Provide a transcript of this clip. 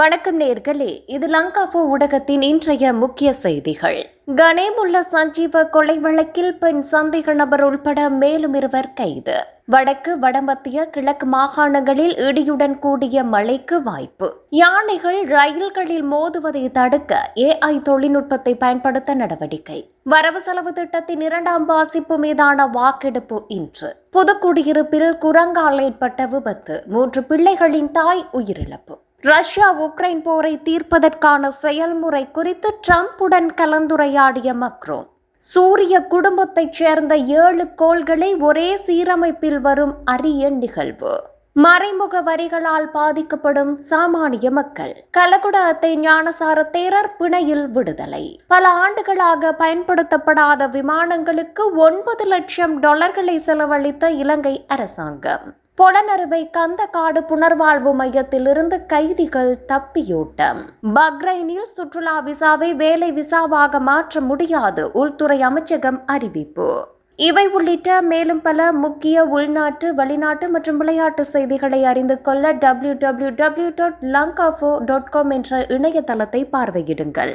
வணக்கம் நேர்களே, இது லங்காபோ ஊடகத்தின் இன்றைய முக்கிய செய்திகள். கனேமுல்ல சஞ்சீவ கொலை வழக்கில் பெண் சந்தேக நபர் உள்பட மேலும் 2 கைது. வடக்கு வடமத்திய கிழக்கு மாகாணங்களில் இடியுடன் கூடிய மழைக்கு வாய்ப்பு. யானைகள் ரயில்களில் மோதுவதை தடுக்க AI தொழில்நுட்பத்தை பயன்படுத்த நடவடிக்கை. வரவு செலவு திட்டத்தின் 2ஆம் வாசிப்பு மீதான வாக்கெடுப்பு இன்று. புதுக்குடியிருப்பில் குரங்கால் ஏற்பட்ட விபத்து, 3 பிள்ளைகளின் தாய் உயிரிழப்பு. ரஷ்யா உக்ரைன் போரை தீர்ப்பதற்கான செயல்முறை குறித்து ட்ரம்புடன் கலந்துரையாடிய மக்ரோன். சூரிய குடும்பத்தைச் சேர்ந்த 7 கோள்களை ஒரே சீரமைப்பில் வரும் அரிய நிகழ்வு. மறைமுக வரிகளால் பாதிக்கப்படும் சாமானிய மக்கள். கலகுட அத்தை ஞானசார தேரர் பிணையில் விடுதலை. பல ஆண்டுகளாக பயன்படுத்தப்படாத விமானங்களுக்கு $9 லட்சம் செலவழித்த இலங்கை அரசாங்கம். பொலனறுவை கந்தகாடு புனர்வாழ்வு மையத்திலிருந்து கைதிகள் தப்பியோட்டம். பஹ்ரைனில் சுற்றுலா விசாவை வேலை விசாவாக மாற்ற முடியாது, உள்துறை அமைச்சகம் அறிவிப்பு. இவை உள்ளிட்ட மேலும் பல முக்கிய உள்நாட்டு, வெளிநாட்டு மற்றும் விளையாட்டு செய்திகளை அறிந்து கொள்ள www.lankafo.com என்ற இணையதளத்தை பார்வையிடுங்கள்.